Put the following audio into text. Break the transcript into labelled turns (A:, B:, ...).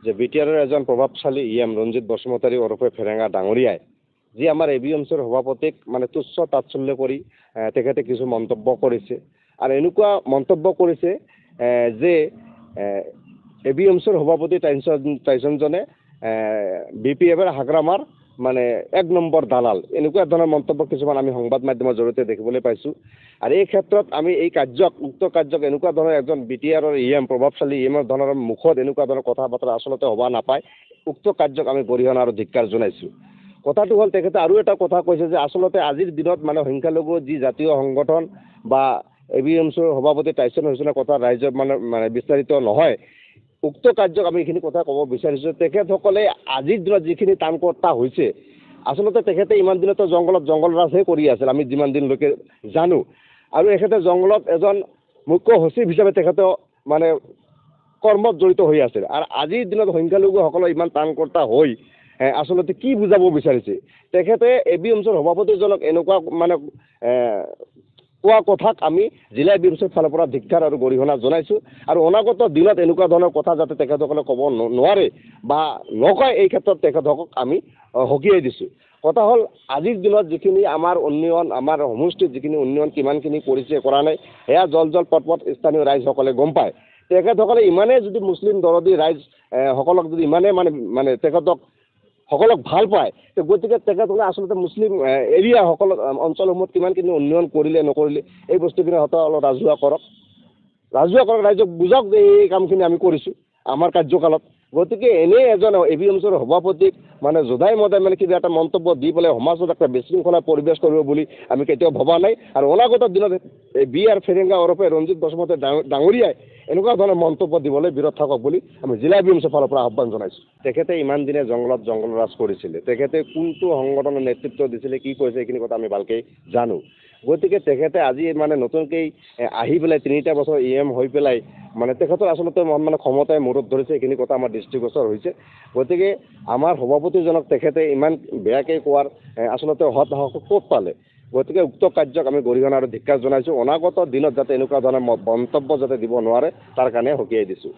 A: যে বিটিআৰৰ এজন প্ৰভাৱশালী ৰঞ্জিত বসুমতাৰী ওৰফে ফেৰেঙা ডাঙৰীয়াই যি আমাৰ ABMCৰ সভাপতিক মানে তুচ্ছ তাচ্ছল্য কৰি তেখেতে কিছু মন্তব্য কৰিছে আৰু এনেকুৱা মন্তব্য কৰিছে যে ABMCৰ সভাপতি টাইচনজনে BPFৰ হাগ্ৰামাৰ মানে 1 নম্বৰ দালাল এনেকুৱা ধৰণৰ মন্তব্য কিছুমান আমি সংবাদ মাধ্যমৰ জৰিয়তে দেখিবলৈ পাইছোঁ আৰু এই ক্ষেত্ৰত আমি এই উক্ত কাৰ্যক এনেকুৱা ধৰণৰ এজন বিটিআৰৰ প্ৰভাৱশালী ধৰণৰ মুখত এনেকুৱা ধৰণৰ কথা বতৰা আচলতে হ'ব নাপায় উক্ত কাৰ্যক আমি গৰিহণা আৰু ধিক্কাৰ জনাইছোঁ কথাটো হ'ল তেখেতে আৰু এটা কথা কৈছে যে আচলতে আজিৰ দিনত মানে সংখ্যালঘু যি জাতীয় সংগঠন বা ABMCৰ সভাপতি টাইচন হুছেইনৰ কথা ৰাইজৰ মানে বিস্তাৰিত নহয় উক্ত কাৰ্যক আমি এইখিনি কথা ক'ব বিচাৰিছোঁ তেখেতসকলে আজিৰ দিনত যিখিনি ত্ৰাণকৰ্তা হৈছে আচলতে তেখেতে ইমান দিনতো জংগল ৰাজহে কৰি আছিল আমি যিমান দিনলৈকে জানো আৰু এখেতে জংগলত এজন মুখ্য সচিব হিচাপে তেখেতে মানে কৰ্মত জড়িত হৈ আছিল আৰু আজিৰ দিনত সংখ্যালঘুসকলৰ ইমান ত্ৰাণকৰ্তা হৈ আচলতে কি বুজাব বিচাৰিছে তেখেতে ABMCৰ সভাপতিজনক এনেকুৱা মানে কোৱা কথাক আমি জিলা ABMCৰ ফালৰ পৰা ধিক্কাৰ আৰু গৰিহণা জনাইছোঁ আৰু অনাগত দিনত এনেকুৱা ধৰণৰ কথা যাতে তেখেতসকলে ক'ব নোৱাৰে বা নকয় এই ক্ষেত্ৰত তেখেতসকলক আমি সকীয়াই দিছোঁ কথা হ'ল আজিৰ দিনত যিখিনি আমাৰ উন্নয়ন আমাৰ সমষ্টিত যিখিনি উন্নয়ন কিমানখিনি কৰিছে কৰা নাই সেয়া জল পট স্থানীয় ৰাইজসকলে গম পায় তেখেতসকলে ইমানেই যদি মুছলিম দৰদী ৰাইজ সকলক যদি ইমানেই মানে সকলক ভাল পায় গতিকে তেখেতসকলে আচলতে মুছলিম এৰিয়াসকল অঞ্চলসমূহত কিমানখিনি উন্নয়ন কৰিলে নকৰিলে এই বস্তুখিনি অলপ ৰাজহুৱা কৰক ৰাইজক বুজাওক যে এই কামখিনি আমি কৰিছোঁ আমাৰ কাৰ্যকালত গতিকে এনেই এজন ABMCৰ সভাপতিক মানে জোদাই মদাই মানে কিবা এটা মন্তব্য দি পেলাই সমাজত একটা বিশৃংখলা পৰিৱেশ কৰিব বুলি আমি কেতিয়াও ভবা নাই আৰু অনাগত দিনত BR ফেৰেঙা ওৰফে ৰঞ্জিত বসুমতাৰী ডাঙৰীয়াই এনেকুৱা ধৰণৰ মন্তব্য দিবলৈ বিৰত থাকক বুলি আমি জিলা ABMCৰ ফালৰ পৰা আহ্বান জনাইছোঁ তেখেতে ইমান দিনে জংগল ৰাজ কৰিছিলে তেখেতে কোনটো সংগঠনৰ নেতৃত্ব দিছিলে কি কৰিছে এইখিনি কথা আমি ভালকৈ জানো গতিকে তেখেতে আজি মানে নতুনকৈ আহি পেলাই 3টা বছৰ হৈ পেলাই মানে তেখেতৰ আচলতে মানে ক্ষমতাই মূৰত ধৰিছে এইখিনি কথা আমাৰ দৃষ্টিগোচৰ হৈছে গতিকে আমাৰ সভাপতিজনক তেখেতে ইমান বেয়াকৈ কোৱাৰ আচলতে ক'ত পালে গতিকে উক্ত কাৰ্যক আমি গৰিহণা আৰু ধিক্কাৰ জনাইছোঁ অনাগত দিনত যাতে এনেকুৱা ধৰণৰ মন্তব্য যাতে দিব নোৱাৰে তাৰ কাৰণে সকীয়াই দিছোঁ